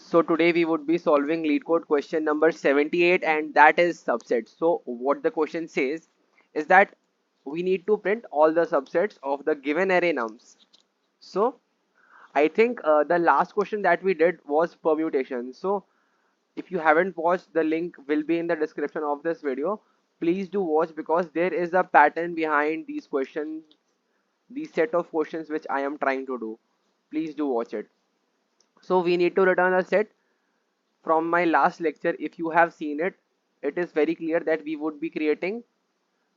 So today we would be solving LeetCode question number 78, and that is subsets. So what the question says is that we need to print all the subsets of the given array nums. So I think the last question that we did was permutation. So if you haven't watched, the link will be in the description of this video. Please do watch because there is a pattern behind these questions, these set of questions which I am trying to do. Please do watch it. So we need to return a set. From my last lecture, if you have seen it, it is very clear that we would be creating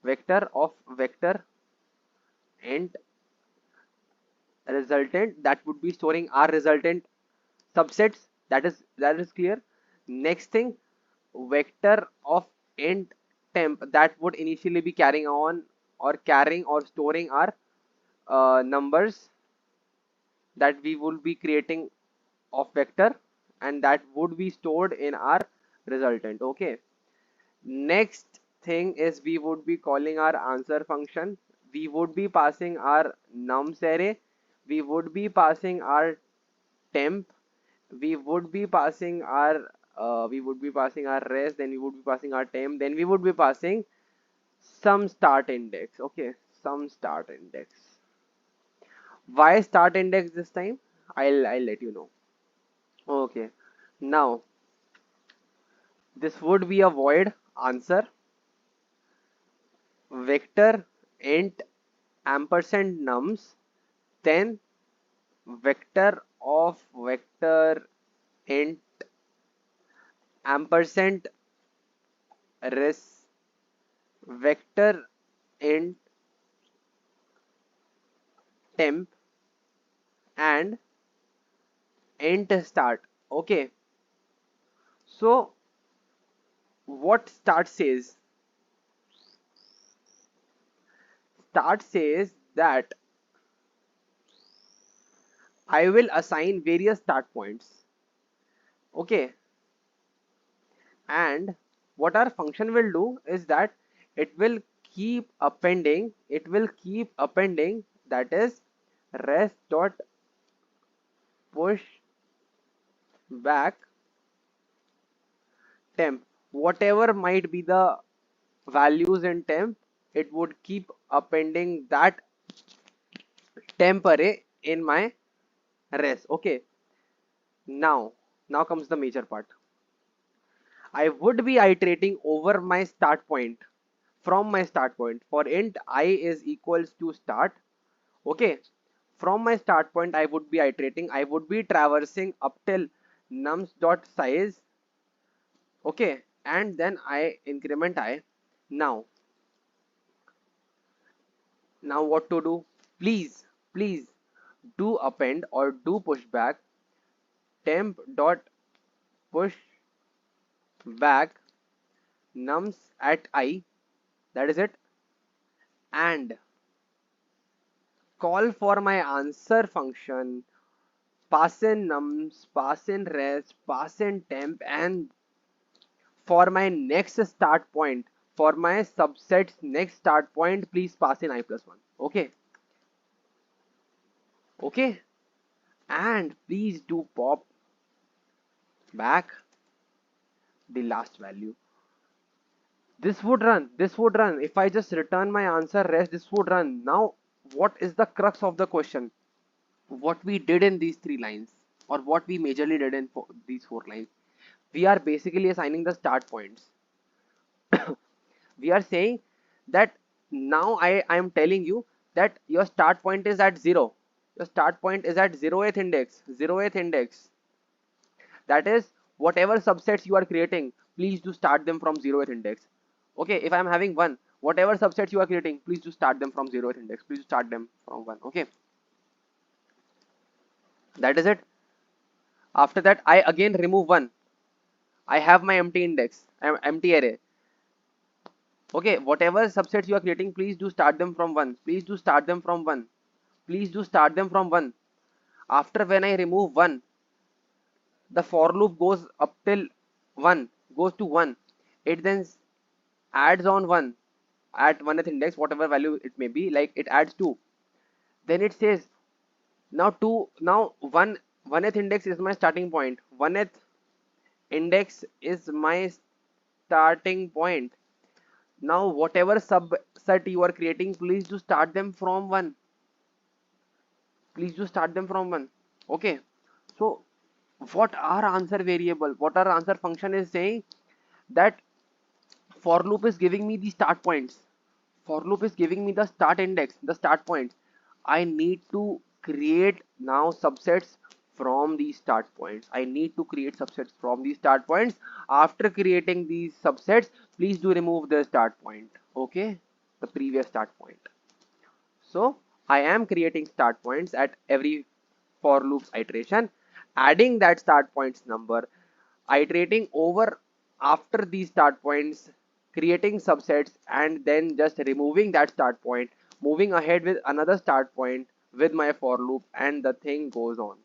vector of vector int resultant that would be storing our resultant subsets. That is clear. Next thing, vector of int temp that would initially be carrying on or carrying or storing our numbers that we will be creating of vector, and that would be stored in our resultant. Okay, next thing is we would be calling our answer function. We would be passing our nums array. We would be passing our temp. We would be passing our res. Then we would be passing our temp. Then we would be passing some start index. Okay, some start index. Why start index this time? I'll let you know. Okay, now this would be a void answer vector int ampersand nums, then vector of vector int ampersand res vector int temp and int start. Okay, so what start says that I will assign various start points. Okay, and what our function will do is that it will keep appending that is res dot push back temp. Whatever might be the values in temp, it would keep appending that temp array in my res. Okay, now comes the major part. I would be iterating over my start point from my start point for int I is equals to start. Okay, from my start point I would be iterating. I would be traversing up till nums dot size. Okay, and then I increment I. Now what to do? Please do append or do pushback temp dot push back nums at I, that is it, and call for my answer function, pass in nums, pass in res, pass in temp, and for my next start point, for my subsets next start point, please pass in I plus 1. Okay, and please do pop back the last value. This would run. If I just return my answer res, this would run. Now what is the crux of the question? What we did in these 3 lines, or what we majorly did in these 4 lines, we are basically assigning the start points. We are saying that now I am telling you that your start point is at 0. Your start point is at 0th index. That is, whatever subsets you are creating, please do start them from 0th index. Okay, if I am having 1, whatever subsets you are creating, please do start them from 0th index. Please start them from 1. Okay, that is it. After that, I again remove 1. I have my empty index, empty array. Okay, whatever subsets you are creating, please do start them from 1. Please do start them from 1. Please do start them from 1. After, when I remove 1, the for loop goes up till 1, goes to 1. It then adds on 1 at 1th index, whatever value it may be, like it adds 2. Then it says now 1 1th index is my starting point. 1th index is my starting point. Now whatever subset you are creating, please do start them from 1. Please do start them from 1. Okay. So what our answer variable, what our answer function is saying, that for loop is giving me the start points. For loop is giving me the start index, the start points. I need to create now subsets from these start points. I need to create subsets from these start points. After creating these subsets, please do remove the start point. Okay, the previous start point. So I am creating start points at every for loops iteration, adding that start points number, iterating over after these start points, creating subsets, and then just removing that start point, moving ahead with another start point with my for loop, and the thing goes on.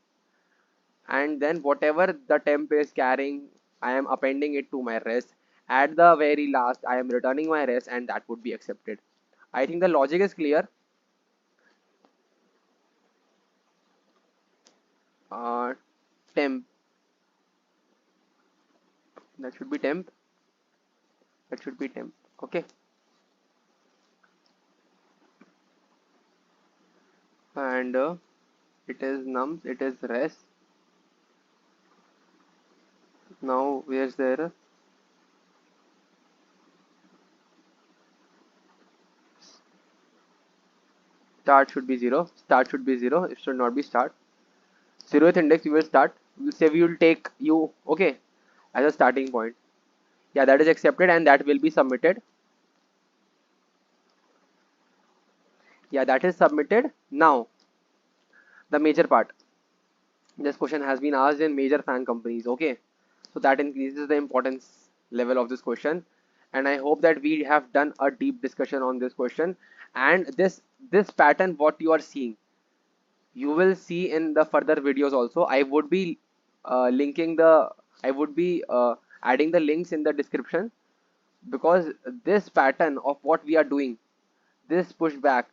And then whatever the temp is carrying, I am appending it to my res. At the very last, I am returning my res, and that would be accepted. I think the logic is clear. uh, Temp, that should be temp, that should be temp. Okay. And it is nums, it is res. Now where's the error? Start should be 0, start should be 0, it should not be start. 0th index you will start, we say we will take you, okay, as a starting point. Yeah, that is accepted and that will be submitted. Yeah, that is submitted. Now the major part, this question has been asked in major fan companies. Okay, so that increases the importance level of this question, and I hope that we have done a deep discussion on this question. And this pattern what you are seeing, you will see in the further videos also. I would be linking the, I would be adding the links in the description, because this pattern of what we are doing, this pushback,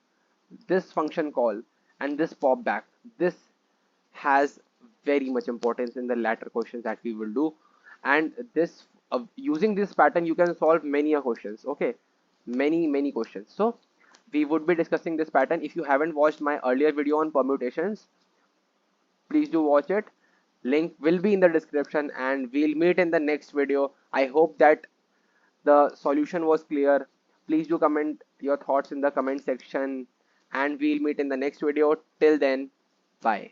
this function call, and this pop back, this has very much importance in the latter questions that we will do. And this using this pattern you can solve many questions. Okay, many questions. So we would be discussing this pattern. If you haven't watched my earlier video on permutations, please do watch it. Link will be in the description, and we'll meet in the next video. I hope that the solution was clear. Please do comment your thoughts in the comment section, and we'll meet in the next video. Till then, bye.